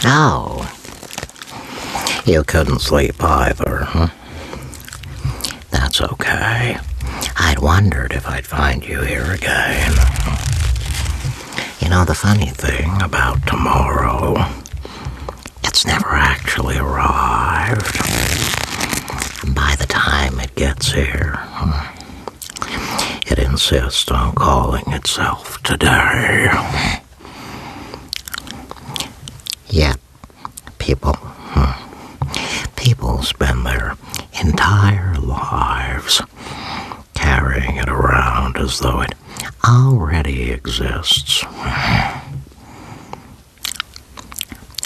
Oh, you couldn't sleep either, huh? That's okay. I'd wondered if I'd find you here again. You know, the funny thing about tomorrow, it's never actually arrived. By the time it gets here, it insists on calling itself today. Yet, people spend their entire lives carrying it around as though it already exists.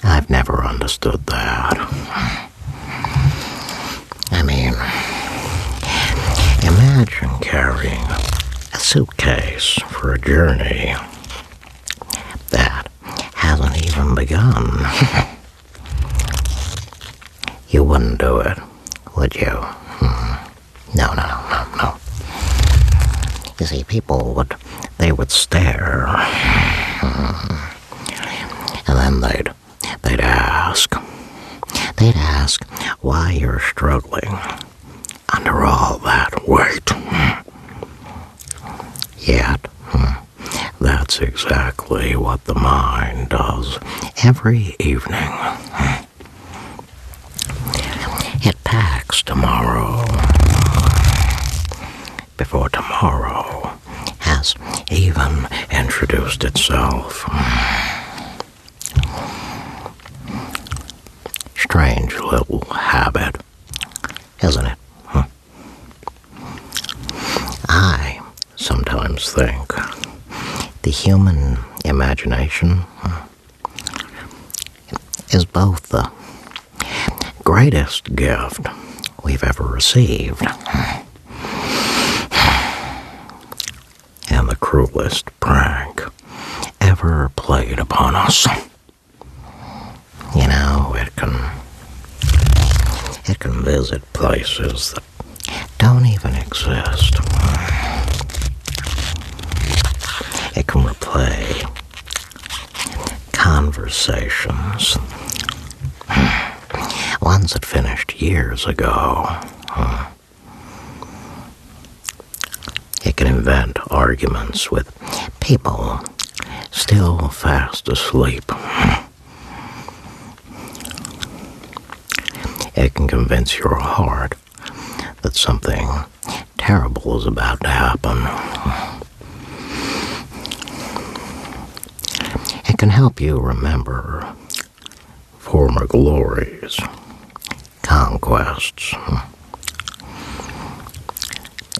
I've never understood that. I mean, imagine carrying a suitcase for a journey that hasn't even begun. You wouldn't do it, would you? No. You see, people would stare, and then they'd ask why you're struggling under all that weight. Yet, that's exactly what the mind does every evening. It packs tomorrow before tomorrow has even introduced itself. Strange little habit, isn't it? I sometimes think the human imagination is both the greatest gift we've ever received and the cruelest prank ever played upon us. You know, it can visit places that don't even exist. It can replay conversations, ones that finished years ago. It can invent arguments with people still fast asleep. It can convince your heart that something terrible is about to happen. It can help you remember former glories, conquests,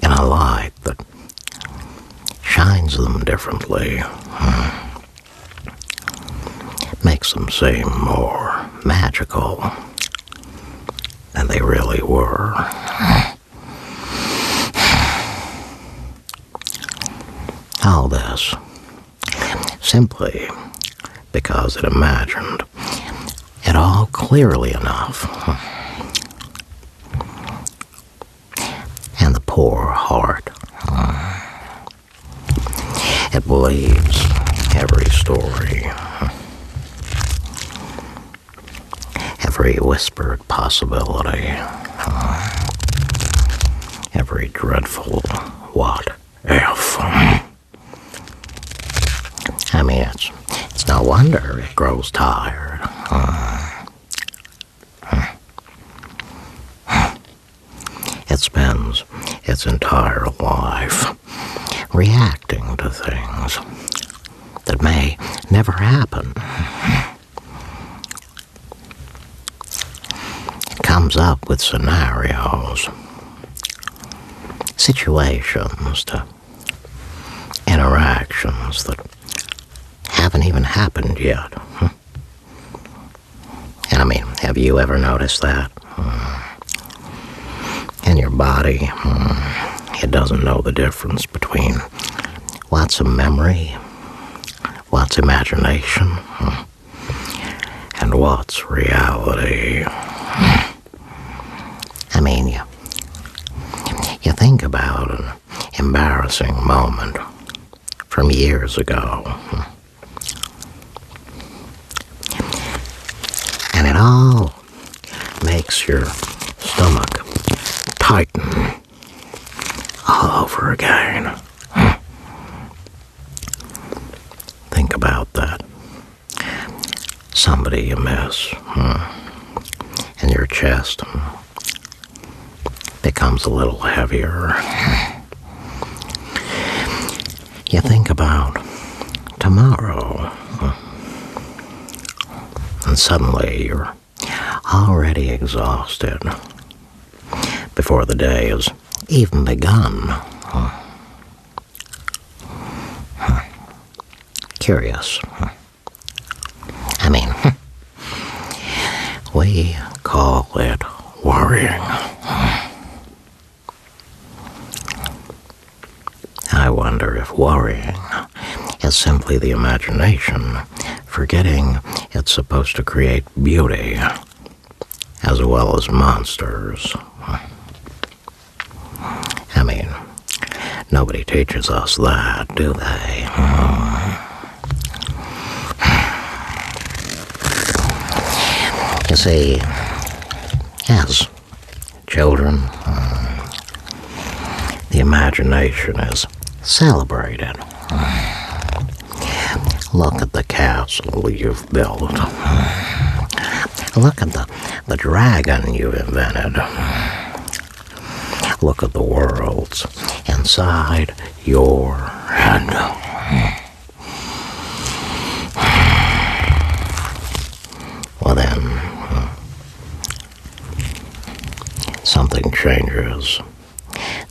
in a light that shines them differently, makes them seem more magical than they really were. All this simply because it imagined it all clearly enough. And the poor heart, it believes every story, every whispered possibility, every dreadful what if. I mean, it's no wonder it grows tired. It spends its entire life reacting to things that may never happen. It comes up with scenarios, situations, to interactions that haven't even happened yet. And I mean, have you ever noticed that? In your body, it doesn't know the difference between what's a memory, what's imagination, and what's reality. I mean, you think about an embarrassing moment from years ago. makes your stomach tighten all over again. Think about that. Somebody you miss, and your chest becomes a little heavier. You think about tomorrow, and suddenly you're already exhausted before the day has even begun. Curious. I mean, we call it worrying. I wonder if worrying is simply the imagination forgetting it's supposed to create beauty as well as monsters. I mean, nobody teaches us that, do they? You see, as children, the imagination is celebrated. Look at the castle you've built. Look at the dragon you've invented. Look at the worlds inside your head. Well then, something changes,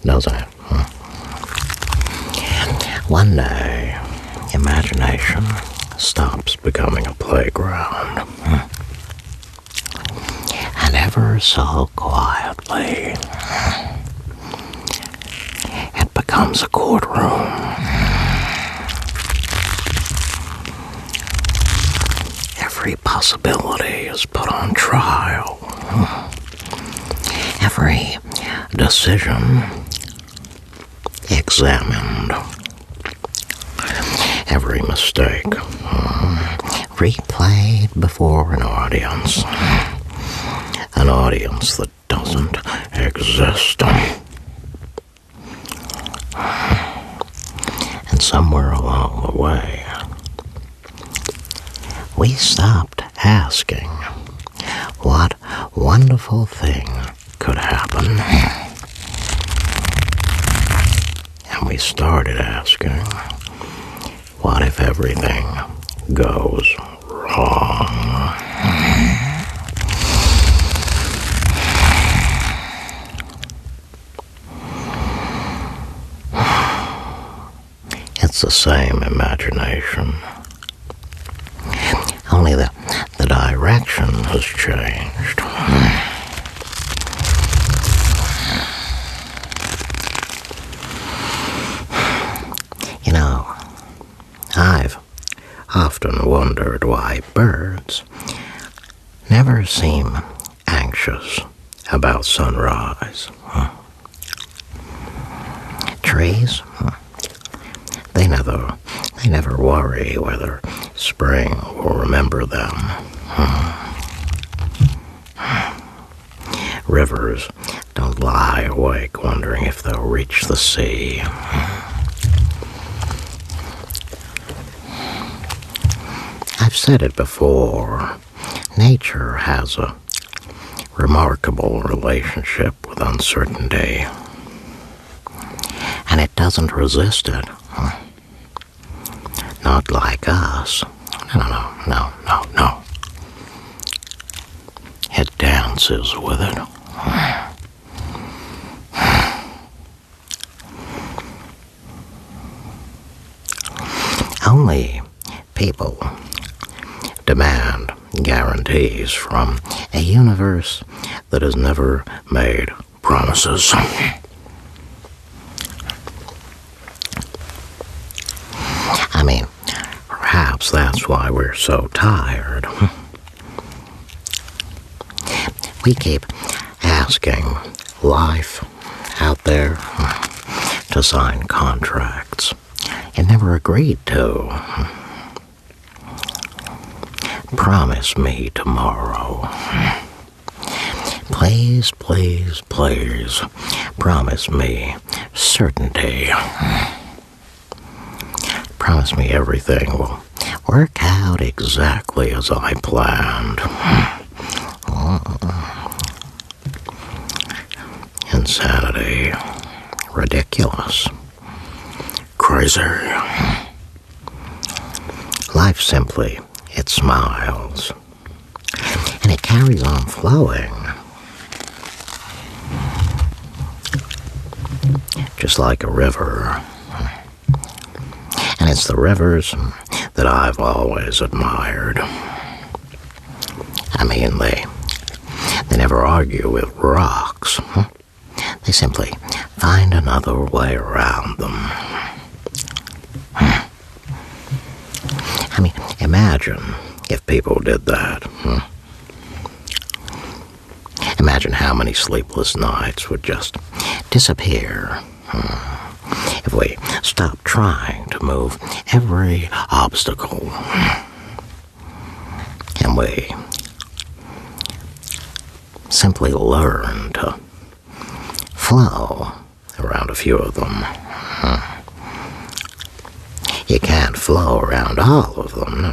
doesn't it? One day, imagination stops becoming a playground. And ever so quietly, it becomes a courtroom. Every possibility is put on trial. Every decision examined. Every mistake replayed before an audience that doesn't exist. And somewhere along the way, we stopped asking what wonderful thing could happen. And we started asking, what if everything goes wrong? It's the same imagination, only the direction has changed. You know, I've often wondered why birds never seem anxious about sunrise. Trees, they never worry whether spring will remember them. Rivers don't lie awake wondering if they'll reach the sea. I've said it before, nature has a remarkable relationship with uncertainty, and it doesn't resist it. Not like us. No. It dances with it. Only people demand guarantees from a universe that has never made promises. I mean, perhaps that's why we're so tired. We keep asking life out there to sign contracts it never agreed to. Promise me tomorrow. Please, please, please, promise me certainty. Promise me everything will work out exactly as I planned. Insanity. Ridiculous. Crazy. Life simply, it smiles. And it carries on flowing. Just like a river. And it's the rivers that I've always admired. I mean, they never argue with rocks. They simply find another way around them. I mean, imagine if people did that. Imagine how many sleepless nights would just disappear. If we stopped trying to move every obstacle, and we simply learn to flow around a few of them. You can't flow around all of them. No.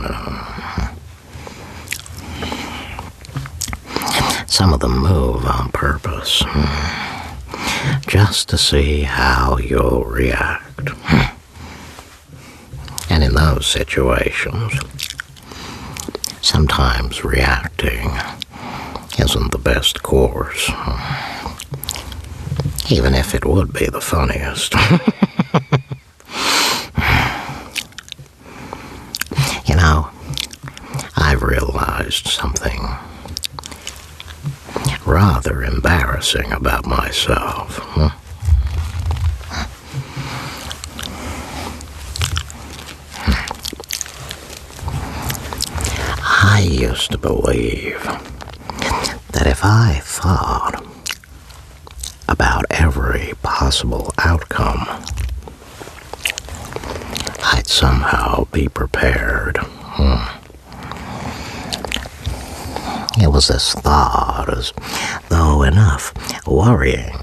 Some of them move on purpose, just to see how you'll react. And in those situations, sometimes reacting isn't the best course, even if it would be the funniest. You know, I've realized something rather embarrassing about myself. I used to believe that if I thought about every possible outcome, I'd somehow be prepared. It was this thought as though enough worrying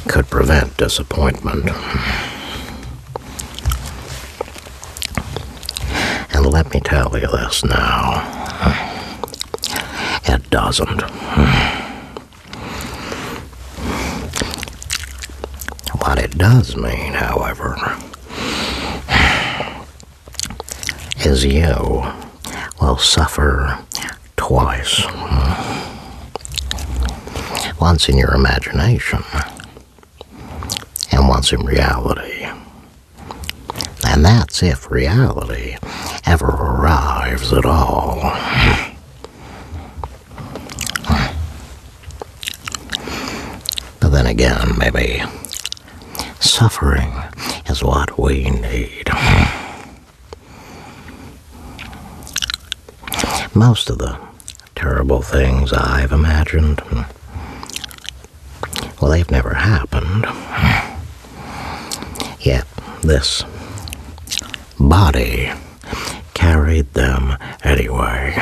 could prevent disappointment. And let me tell you this now, it doesn't. What it does mean, however, is you will suffer twice. Once in your imagination, and once in reality. And that's if reality ever arrives at all. But then again, maybe suffering is what we need. Most of the terrible things I've imagined, well, they've never happened. Yet this body carried them anyway.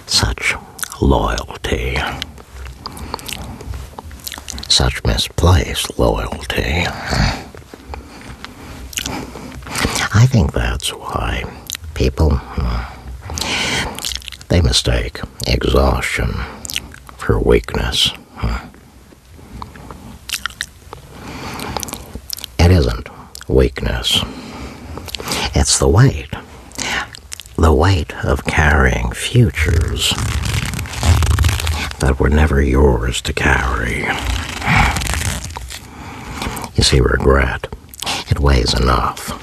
Such loyalty. Such misplaced loyalty. I think that's why people, they mistake exhaustion for weakness. It isn't weakness. It's the weight of carrying futures that were never yours to carry. You see, regret, it weighs enough.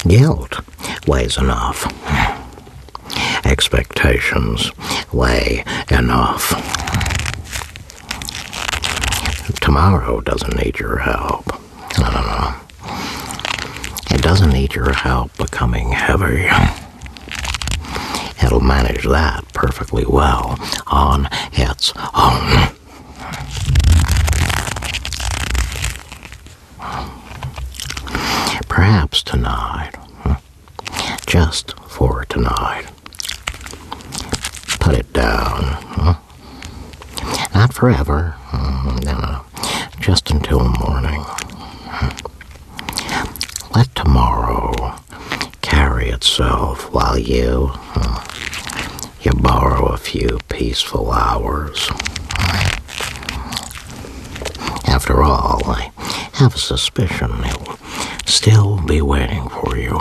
Guilt weighs enough. Expectations weigh enough. Tomorrow doesn't need your help. No. It doesn't need your help becoming heavy. It'll manage that perfectly well on its own. Perhaps tonight, just for tonight, put it down. Not forever. No. Just until morning. Let tomorrow carry itself while you borrow a few peaceful hours. After all, I have a suspicion it will still be waiting for you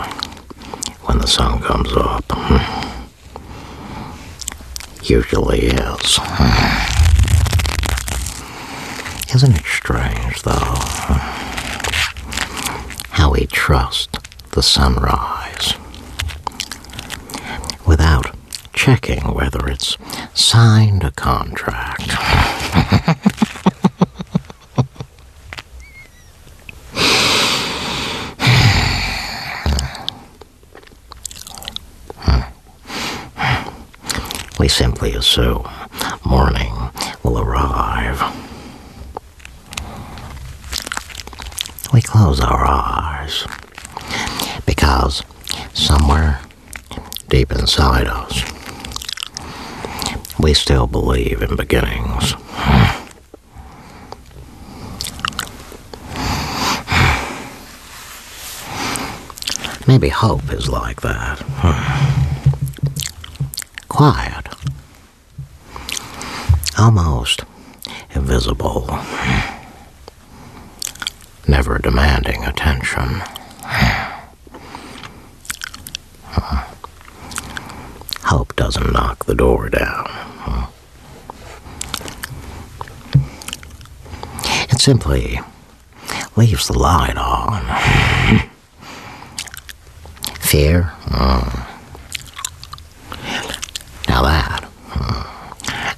when the sun comes up. Usually is. Isn't it strange, though, how we trust the sunrise without checking whether it's signed a contract? We simply assume morning will arrive. We close our eyes because somewhere deep inside us, we still believe in beginnings. Maybe hope is like that. Quiet. Almost invisible. Never demanding attention. Hope doesn't knock the door down. It simply leaves the light on. Fear? Now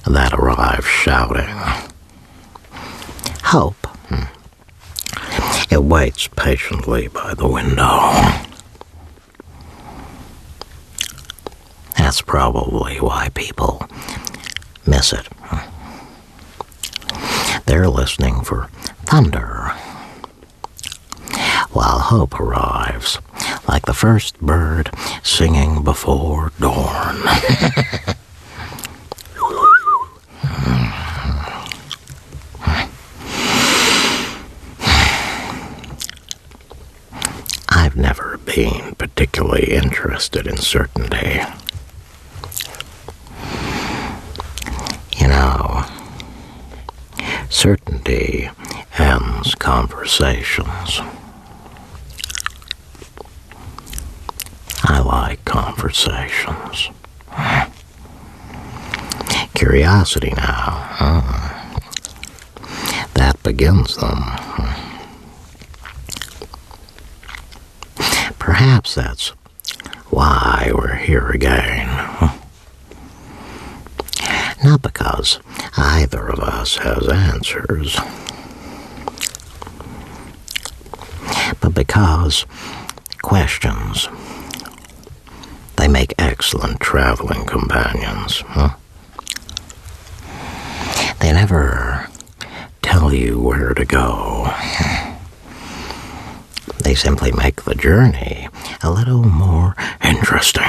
that arrives shouting. Hope, it waits patiently by the window. That's probably why people miss it. They're listening for thunder, while hope arrives like the first bird singing before dawn. I've never been particularly interested in certainty. You know, certainty ends conversations. I like conversations. Curiosity now, that begins them. Perhaps that's why we're here again. Not because either of us has answers, but because questions, they make excellent traveling companions. They never tell you where to go. They simply make the journey a little more interesting.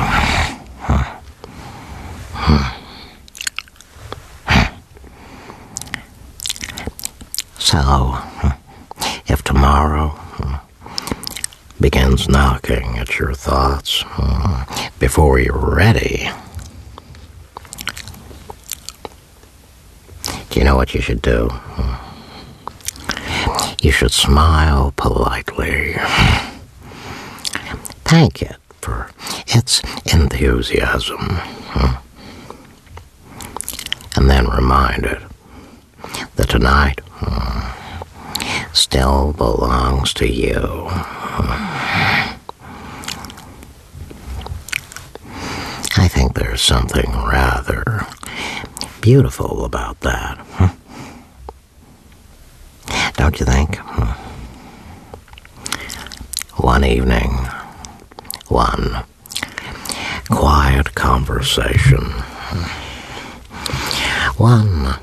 So, if tomorrow begins knocking at your thoughts before you're ready, do you know what you should do? You should smile politely. Thank it for its enthusiasm. And then remind it that tonight still belongs to you. I think there's something rather beautiful about that. Don't you think? One evening, one quiet conversation, one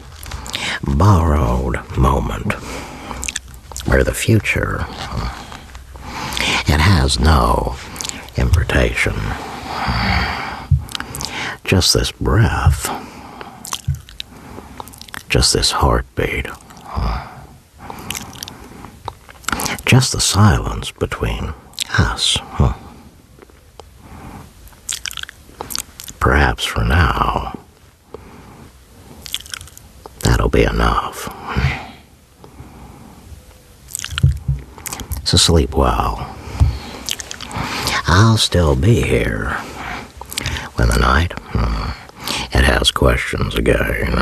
borrowed moment where the future, it has no invitation, Just this breath. Just this heartbeat. Just the silence between us. Perhaps for now, that'll be enough. So sleep well. I'll still be here when the night, it has questions again.